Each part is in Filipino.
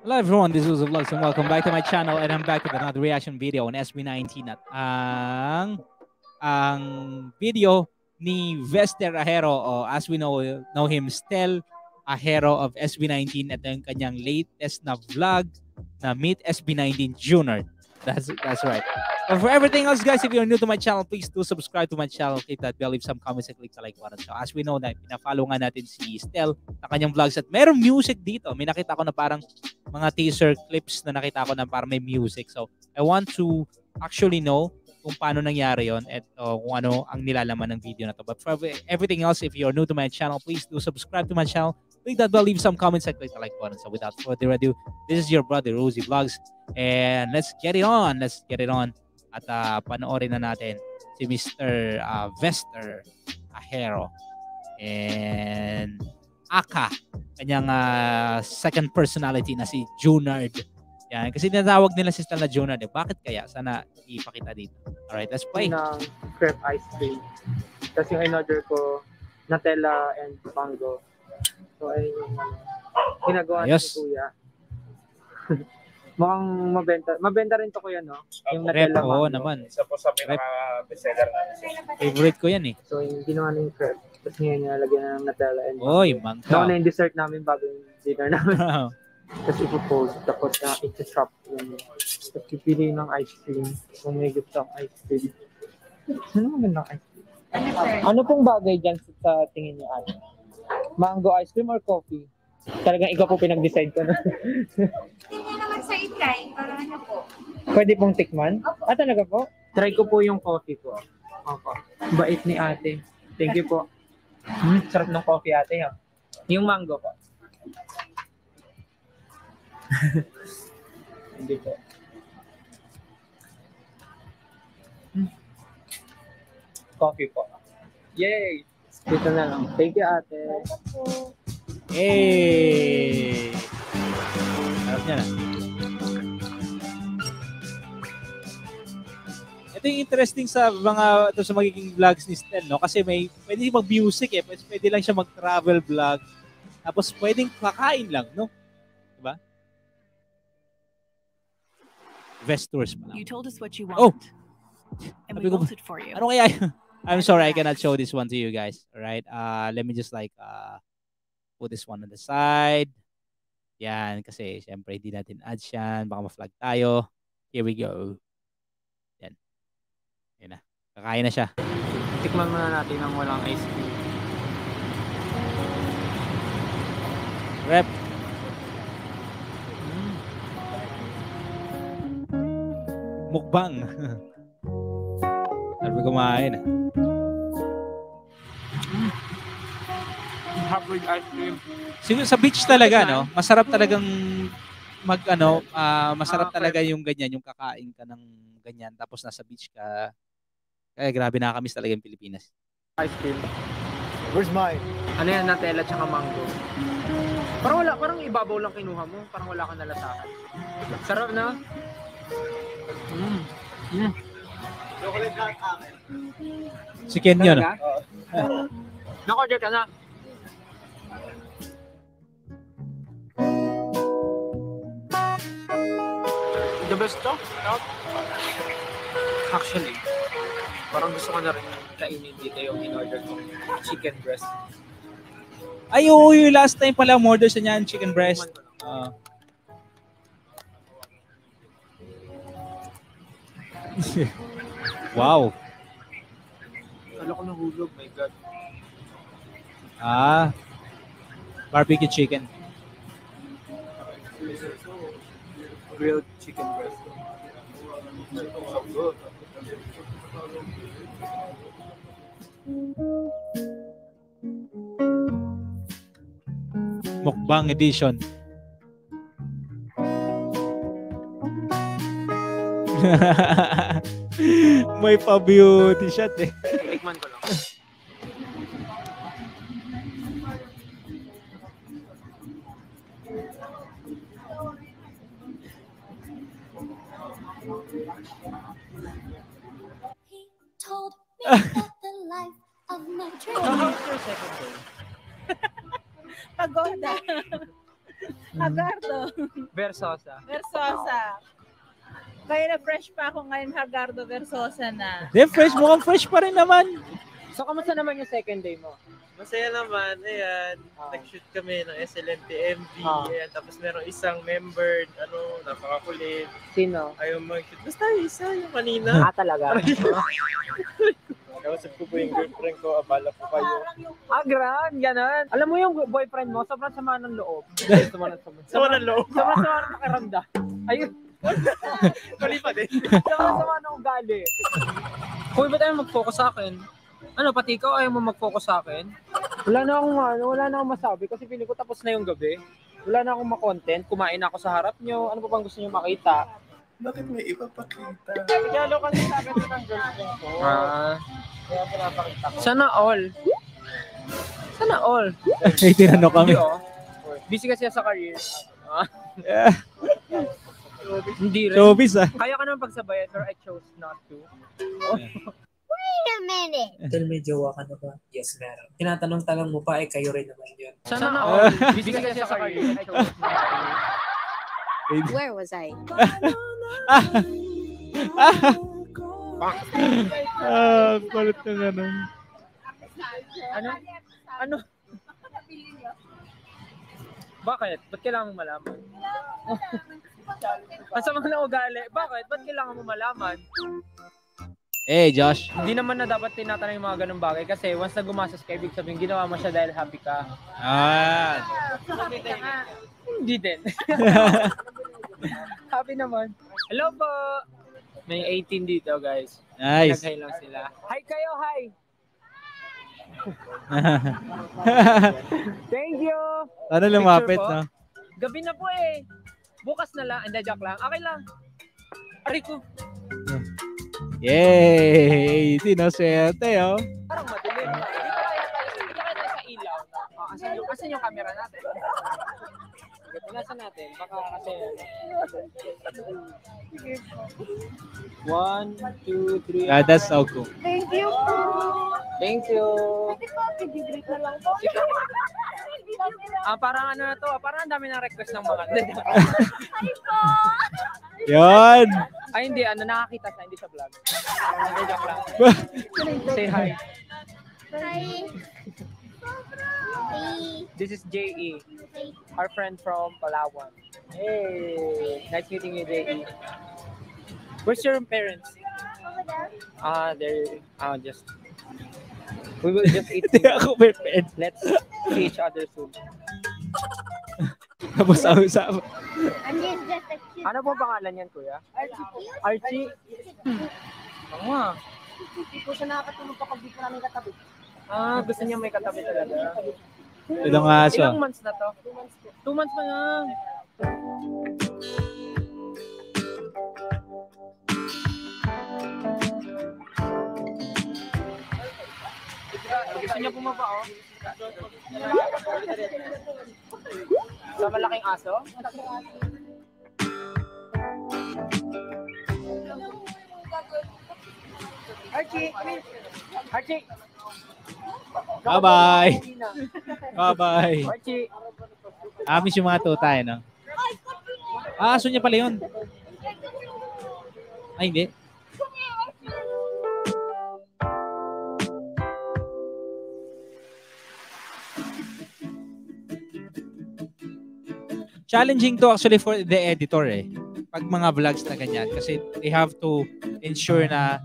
Hello everyone, this is Vlogs and welcome back to my channel, and I'm back with another reaction video on SB19 at ang video ni Vester Ahero, o as we know him, Stel Ahero of SB19. Ito yung kanyang latest na vlog na Meet SB19 Junior. That's right. But for everything else, guys, if you're new to my channel, please do subscribe to my channel, click that bell, leave some comments, and click the like button. So as we know na pina-follow nga natin si Stel sa kanyang vlogs at merong music dito. May nakita ko na parang mga teaser clips na nakita ko na parang may music. So I want to actually know kung paano nangyari yon at kung ano ang nilalaman ng video na to. But for everything else, if you're new to my channel, please do subscribe to my channel, click that bell, leave some comments, and click the like button. So without further ado, this is your brother Rosie Vlogs, and let's get it on. At panoorin na natin si Mr. Vester Ahero and Aka, kanyang second personality na si Junard. Yan, kasi tinatawag nila si Stel na Junard. Bakit kaya? Sana ipakita dito. Alright, let's play. Ng crepe ice cream. Tapos yung in-order ko, Nutella and mango. So ay ginagawa ni Kuya. Mukhang mabenta rin to Kuya, no? Yung Nutella mango. Oo naman. Isa po sa pinaka-bestseller namin. Favorite ko yan eh. So yung ginawa na yung crepe. Tapos ngayon nalagyan na ng Nutella and mango. Oy, mangga. Nauna yung dessert namin bago yung dinner namin. Tapos ipo-post. Tapos i-shop yun. Tapos pipili ng ice cream. Kung may gusto ang ice cream. Ano magandang ice cream? Ano pong bagay dyan sa tingin niyo, Ate? Mango ice cream or coffee? Talagang ikaw po pinag-decide ko na. Hindi naman sa i-try, para ano po. Pwede pong tikman? Ah, talaga po? Try ko po yung coffee po. Opo. Bait ni Ate. Thank you po. Sarap ng coffee, Ate. Ha? Yung mango po. Hindi po. Coffee po. Yay! Dito na lang. Thank you, Ate. Hey! Harap niya na. Ito yung interesting sa sa magiging vlogs ni Stel, no? Kasi pwede mag-music eh. Pwede lang siya mag-travel vlog. Tapos pwedeng kakain lang, no? Diba? Vestors pa lang. You told us what you want. And we voted for you. Ano kaya? I'm sorry, I cannot show this one to you guys. Alright? Let me just put this one on the side. Yan, kasi syempre hindi natin ads yan. Baka ma-flag tayo. Here we go. Yan. Yan na. Kakain na siya. Tikman muna natin ang walang ice cream. Rep. Mukbang. Sabi kumain. Hard ice cream. Siguro sa beach talaga, no? Masarap talagang masarap talaga yung ganyan, yung kakain ka ng ganyan tapos nasa beach ka. Kaya grabe, nakakamiss talaga yung Pilipinas. Ice cream. Where's mine? Ano yan, Nutella tsaka mango. Parang ibabaw lang kinuha mo. Parang wala kang nalasahan. Sarap na. Chocolate lahat akin. Si Ken yun. Naka-order ka na. The best to? Actually, parang gusto ko na rin kainin dito yung in-order ko. Chicken breast. Ay, oo, yung last time pala order sa niyan, chicken breast. Wow. Kala ko nahulog, my God. Barbecue chicken. Grilled chicken breast. So good. Mukbang edition. May pa-beauty shot eh. Tikman ko lang. He told me that the life of my dreams. Pagoda. Hagardo. Versosa. Versosa. Kaya na fresh pa ako ngayon, Hagardo Versosa na. Fresh. Mukhang fresh pa rin naman. So, kamusta naman yung second day mo? Masaya naman, ayan. Nag-shoot kami ng SLNT MV. Ayan. Tapos meron isang member, napakakulit. Sino? Ayaw mag-shoot. Basta isa yung kanina. Talaga? Kausap ko po yung girlfriend ko, abala po kayo. Ganon. Alam mo yung boyfriend mo, sobrang sama ng loob. Sama ng loob. Sobrang sama ng pakiramdam. Ayun. Mali pa din. Sama ng ugali. Kung ba tayo mag-focus sa akin? Pati ikaw ayaw mo mag-focus sa akin? Wala na akong masabi kasi feeling ko tapos na yung gabi. Wala na akong ma-content. Kumain ako sa harap nyo. Ano pa bang gusto nyo makita? Bakit may iba pakita? Regalo kasi sa akin ng girlfriend ko. Kaya pinapakita ko. Sana all. Ay, tinanong kami. Busy kasi sa career. Hindi rin. Showbiz Kaya ka naman pagsabayan pero I chose not to. Wait a minute. Dahil may jowa ka na ba? Yes, meron. Tinatanong-tanong mo pa, kayo rin naman yun. Sana all. Busy kasi sa career. I chose not to. Where was I? Kulit ng Ano? Bakit? Ba't kailangan mo malaman? Ang sama na ugali. Bakit? Ba't kailangan mo malaman? Josh. Hindi naman na dapat tinatanong yung mga ganung bagay kasi once na gumastos ka, ibig sabihin ginawa mo siya dahil happy ka. Hindi din. Happy naman. Hello po! May 18 dito, guys. Nice. Nag-hi lang sila. Hi kayo, hi! Thank you! Ano lumapit, Picture po. no? Gabi na po eh. Bukas na lang. Hindi, joke lang. Okay lang. Aray ko. Yay! Sinoswerte, oh. Parang madilim. Dito kaya tayo sa ilaw. Asan yung camera natin? Nasa natin. Baka kasi... 1, 2, 3. That's so cool. Thank you po. Thank you. Pwede po, pigibrit na lang po. Parang ano na to, parang ang dami ng request ng mga. Hi po. Yan! Ay hindi, nakakita sa hindi sa vlog. Hindi, joke lang. Say hi. Hi. This is J.E. Our friend from Palawan. Hey, nice meeting you, J.E. Where's your parents? They're just. We will just eat. Ako may pen. Let's see each other soon. Tapos usap. I'm just a cute. Ano po pangalan yan, kuya? Archie. Nga. Hindi po siya nakakatulog kapag di ko namin katabi. Gusto niya may katabi talaga. Ilang aso. Ilang months na to? 2 months pa na. Gusto niya bumaba, oh. Sa malaking aso? Archie! Archie! Bye-bye! Bye-bye! Archie! Amis yung mga tutay, no? Aso niya pala yun. Ay, hindi. Challenging to actually for the editor pag mga vlogs na ganyan kasi they have to ensure na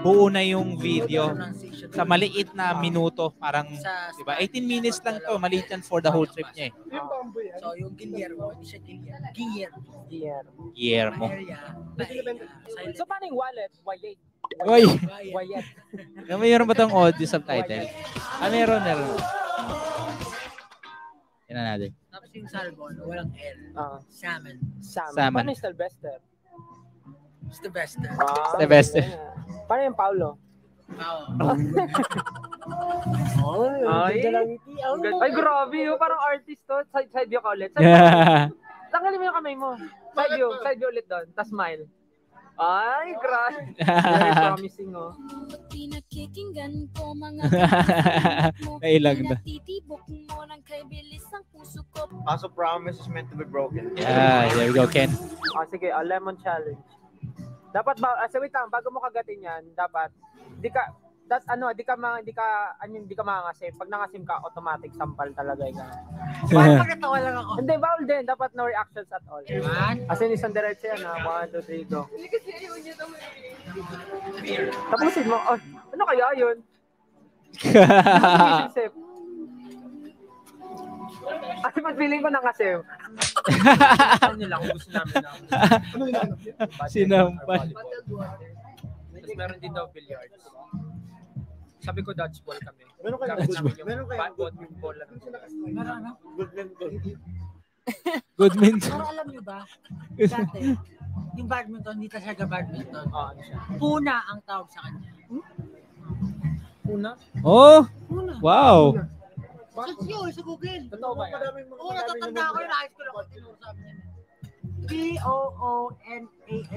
buo na yung video sa maliit na minuto, parang di ba 18 minutes lang to, maliit yan for the whole trip niya So yung Guillermo, hindi siya Guillermo. So paano yung wallet? Wayet. Oy, Wayet. mayroon ba tong audio subtitle? Meron. Yan na natin. Tapos yung salmon, walang L. Salmon. Salmon. Paano yung Sylvester? It's the best. Sylvester. Paano yung Paulo? Ay, grabe yun. Parang artist to. Side view ka ulit. Tanggalin mo yung kamay mo. Side view ulit doon. Tapos smile. Ay, grabe. Very promising, oh. Pakikinggan ko mga Nailang na. Natitibok mo ng kay bilis ang puso ko. Also, promise is meant to be broken. Yeah, there we go, Ken. Sige, lemon challenge. Dapat wait lang, bago mo kagatin yan, dapat di ka mangangasim. Pag nangasim ka, automatic sampal talaga yan. Pagkatawa lang ako. Hindi, bawal din. Dapat no reactions at all. As in, isang diretso yan ha. 1, 2, 3, go. Tapusin mo. Oh, ano kaya yun? Isip. Kasi pag feeling ko nangasim. Ano nila kung gusto namin na. Sinampal. Tapos meron din daw billiards. Sabi ko dodgeball kami. Meron kayo Gamit dodgeball? namin yung Meron kayo badminton lang. Good mentor. Pero alam nyo ba, dati, yung badminton, hindi talaga badminton. Ano siya? Puna ang tawag sa kanya. Una? Oh, Puna. wow. Search nyo sa Google. Totoo ba yan? Oo, natatanda ko yun. Ayos ko lang kung tinuro sa amin. P-O-O-N-A-H.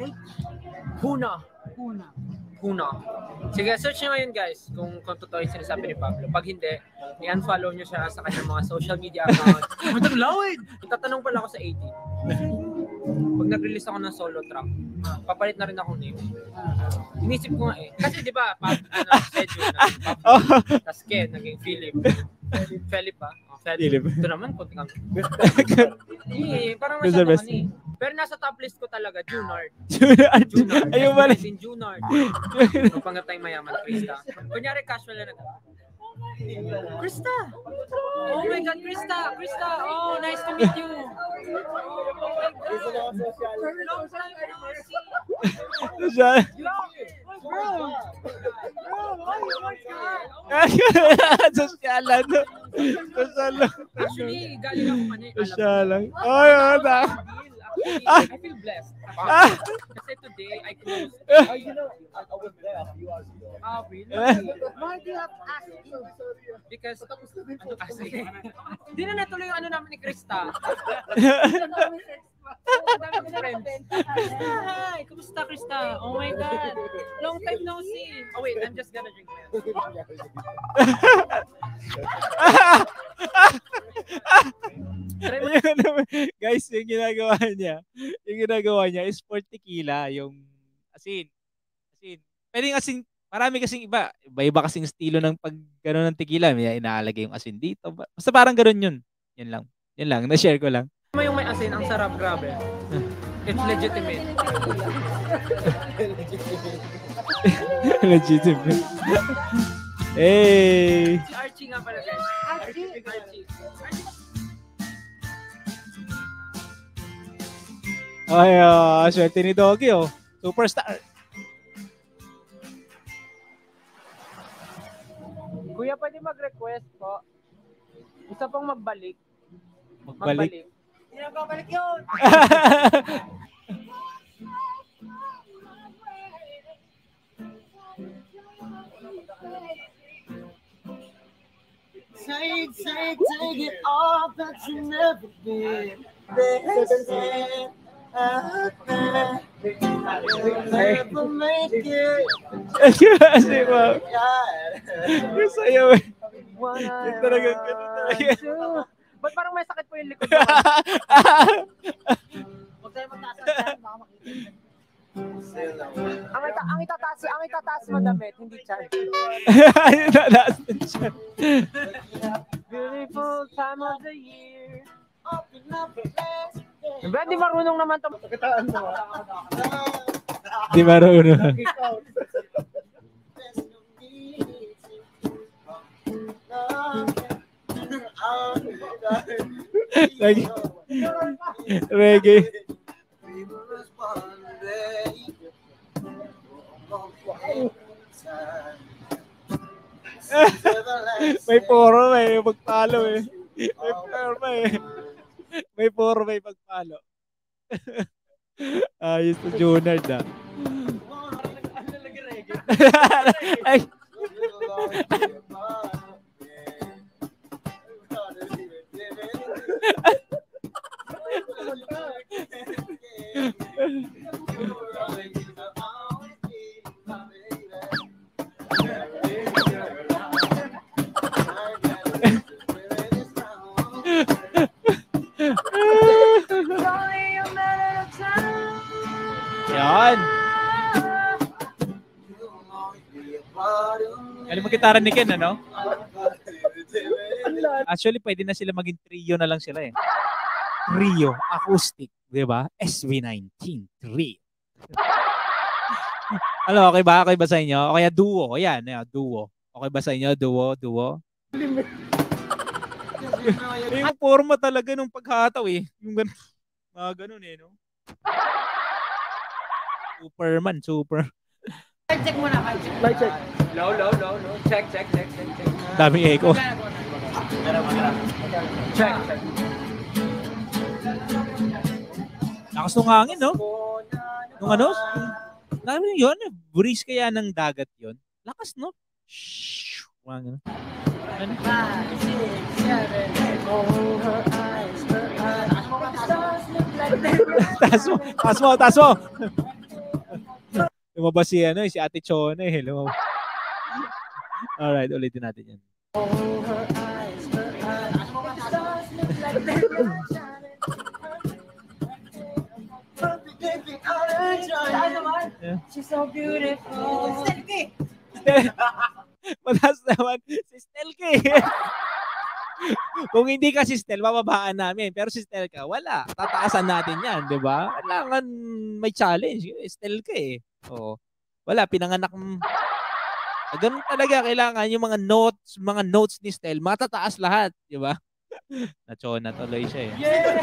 Huna. Puna. Una. Sige, search nyo ngayon guys kung totoo yung sinasabi ni Pablo. Pag hindi, i-unfollow nyo siya sa kanyang mga social media account. Mataglawin! Tatanong pala ako sa 80. Pag nag-release ako ng solo track, papalit na rin ako name. Inisip ko nga eh. Kasi di ba, schedule na. Pablo, tas Ken, naging Philip. Philip ba? Philip. Ito naman, konti kami. Parang Who's the masyado best? kami. Pero nasa top list ko talaga, Junard. Ayun ba? Sin Junard. Nung pangat tayong mayaman, Krista. Kunyari, casual na Krista! Oh my God, Krista! Krista! Oh, nice to meet you! Oh my God! Long time no see! Siya. Bro, oh my God! Sosyalan. Sosyalan. Actually, galing ako Manila. Sosyalan. Ay, na. I feel blessed. Kasi today, I closed. Oh, you know, I was there a few hours ago. Oh, really? Why do you have to ask you? Because, ano kasi? Hindi na natuloy yung ano namin ni Krista. Ang dami kong friends. Hi! Kumusta, Krista? Oh my God! Long time no see! Oh wait, I'm just gonna drink milk. Guys, yung ginagawa niya is for tequila, yung asin. Pwedeng asin, marami kasing iba kasing estilo ng pag gano'n ng tequila, may inaalagay yung asin dito. Basta parang gano'n yun. Yan lang, na-share ko lang. Ano yung may asin? Ang sarap, grabe. It's legitimate. Legitimate. Hey! Si Archie nga pala, guys. Archie. Ay, swerte ni Doggy, oh. Superstar. Kuya, pwede mag-request po. Isa pong magbalik. Magbalik. Hindi na babalik yun! Take it all that you never did. Never make it. Kasi, wow. Yung sayo, eh. Yung talagang ganun talaga. Ba't parang may sakit po yung likod mo? Huwag tayo magtasalan, baka makikita. Ang itataas mo damit, hindi charge. Ayun na, last siya. Beautiful time of the year. Di marunong naman ito. Kakitaan mo. Di marunong. Reggae. May poro, may magpalo eh. May poro, may magpalo. Ayos na Junard ah. Ay. gitara ni Ken, ano? Actually, pwede na sila maging trio na lang sila eh. Trio, acoustic, di ba? SB19, trio. Ano, okay ba? Okay ba sa inyo? O kaya duo. Ayan, duo. Okay ba sa inyo? Duo? Yung forma talaga nung paghataw eh. Yung ganun eh, no? Superman, super. Check muna, Mic check. Low. Check. Daming echo. Check. Lakas ng hangin, no? Nung ano? Dami yun. Breeze kaya ng dagat yun. Lakas, no? Shhh. Ano? Taas mo. Lumabas si Ate Chona eh. Alright, ulitin natin yan. She's so beautiful. Mataas naman si Stelke. Kung hindi ka si Stel, mababaan namin. Pero si Stelka, wala. Tataasan natin yan, di ba? Kailangan may challenge. Stelka eh. Oo. Wala, pinanganak. Ganun talaga, kailangan yung mga notes ni Stel, matataas lahat, di ba? Nachona tuloy siya eh. Yeah!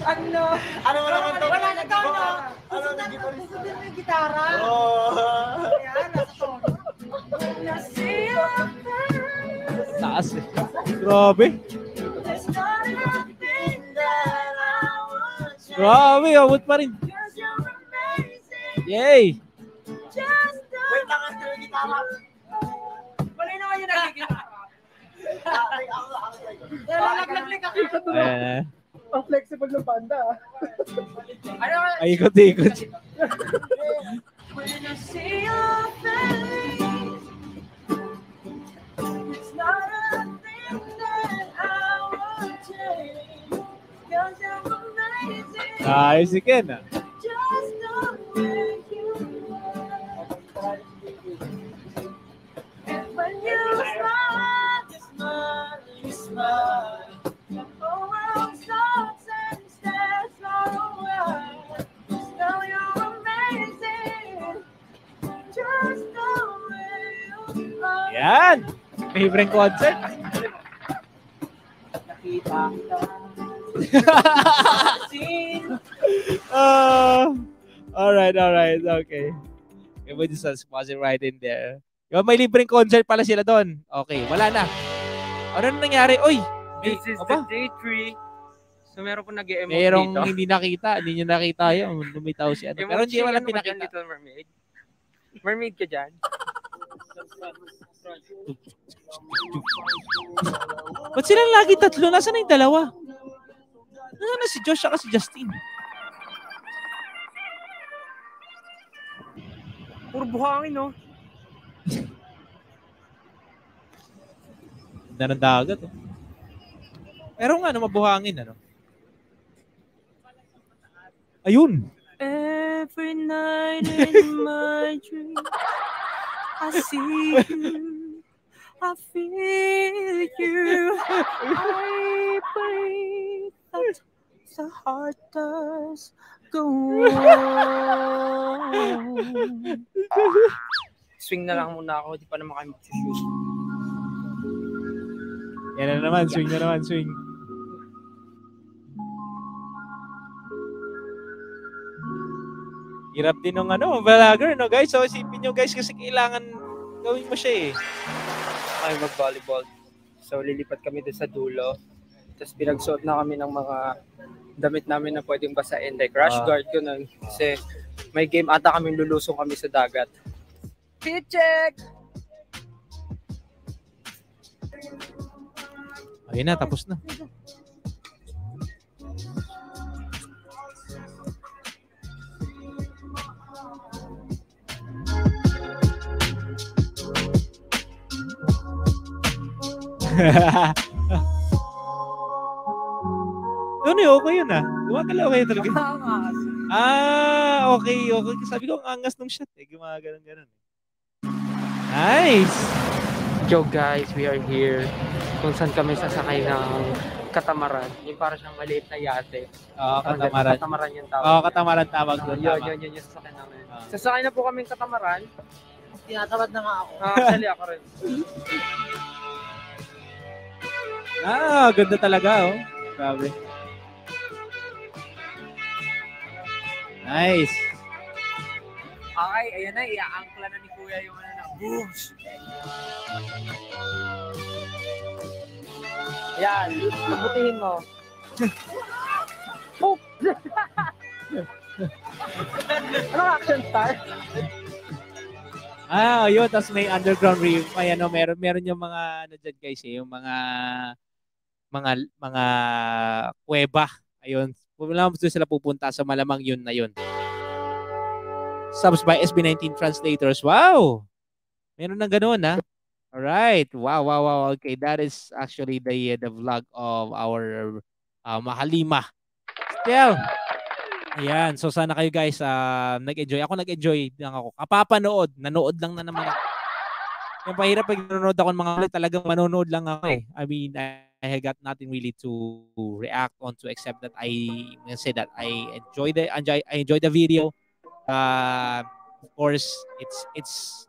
Ano? Wala na to, no? Gusto din may gitara. Ayan, nasa tono. Taas eh. Grabe. Grabe, abot pa rin. Yay! Wait lang, ang gitara. Wala na kayo nagigitara. Lalaglag ka kita doon. Ang flexible ng banda. Ay, ikot. When I see your face, it's not a thing that I would change. 'Cause you're amazing. Ayos si Ken ah. Just the way you are. And when you smile. The whole world stops and stares for a while. Still you're amazing. Just the way you are. Yan! Favorite concert. Nakita kita. Alright. Okay. We just pause it right in there. Yung may libreng concert pala sila doon. Okay, wala na. Ano nangyari? Oy! This is the day 3. So meron po nag-emote dito. Merong hindi nakita. Hindi nyo nakita yun. Lumitaw si ano. Pero hindi wala pinakita. Little Mermaid. Mermaid ka dyan? Ba't silang lagi tatlo? Nasaan na yung dalawa? Nasaan na si Josh at si Justin? Puro buhangin, no? Ganda ng dagat. Oh. Pero nga, mabuhangin, ano? Ayun! Every night in my dream, I see you, I feel you, I pray that the heart does go on. Swing na lang muna ako, di pa naman kami mag-shoot. Yan na naman, swing na naman, swing. Hirap din ng vlogger, no guys? So isipin nyo guys kasi kailangan gawin mo siya eh. Kami mag-volleyball. So lilipat kami doon sa dulo. Tapos pinagsuot na kami ng mga damit namin na pwedeng basain. Like rash guard ko nun. Kasi may game ata kami lulusong kami sa dagat. Fit check! Ayun na, tapos na. Okay yun ah. Gumagalaw kayo talaga. Okay. Sabi ko ang angas nung shot eh. Gumagano'n. Nice! Yo guys, we are here. Kung saan kami sasakay ng katamaran. Yung para siyang maliit na yate. Oo, Parang katamaran. Katamaran yung tawag. Oo, katamaran tawag doon. Yun, Tama. yun yung sasakay namin. Sasakay na po kaming katamaran. Tinatamad na nga ako. Actually, ako rin. Ganda talaga, oh. Grabe. Nice. Okay, ayan na, iaangkla na ni Kuya yung ano na. Booms! Yan, pabutihin mo. Oh! Anong action star? Yun. Tapos may underground rave. May ano, meron yung mga, ano dyan guys, yung mga kuweba. Ayun. Wala mo sila pupunta sa malamang yun na yun. Subs by SB19 Translators. Wow! Meron ng ganoon, ha? Alright. Wow. Okay, that is actually the vlog of our Mahalima. Still. Ayan. So, sana kayo guys nag-enjoy. Ako nag-enjoy lang ako. Kapapanood. Nanood lang na naman ako. Yung pahirap pag nanonood ako ng mga ulit, talagang manonood lang ako eh. I mean, I got nothing really to react on to except that I say that I enjoy the video. Of course, it's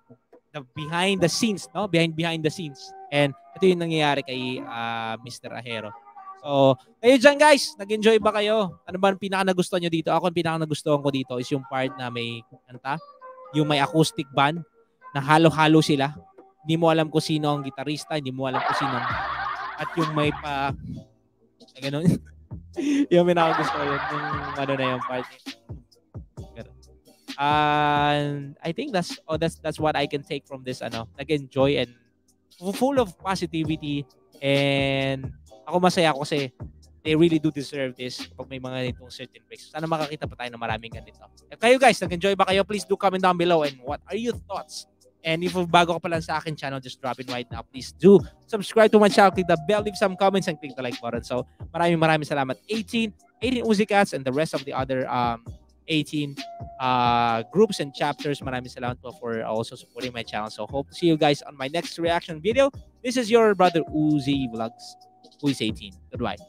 the behind the scenes, no? Behind the scenes. And ito yung nangyayari kay Mr. Ahero. So, kayo dyan guys, nag-enjoy ba kayo? Ano ba ang pinaka-nagustuhan nyo dito? Ako ang pinaka-nagustuhan ko dito is yung part na may kanta, yung may acoustic band, na halo-halo sila. Hindi mo alam kung sino ang gitarista, hindi mo alam kung sino at yung may pa gano'n. Yung pinaka-gusto ko yun, yung ano na yung part. And I think that's what I can take from this nag-enjoy and full of positivity, and ako masaya ako kasi they really do deserve this pag may mga itong certain breaks. Sana makakita pa tayo ng maraming ganito. Kayo guys, nag-enjoy ba kayo? Please do comment down below and what are your thoughts? And if bago ka pa lang sa akin channel, just drop in right now. Please do subscribe to my channel, click the bell, leave some comments, and click the like button. So maraming salamat. 18 Uzicats and the rest of the other 18 groups and chapters. Maraming salamat po for also supporting my channel. So hope to see you guys on my next reaction video. This is your brother Uzi Vlogs, who is 18. Goodbye.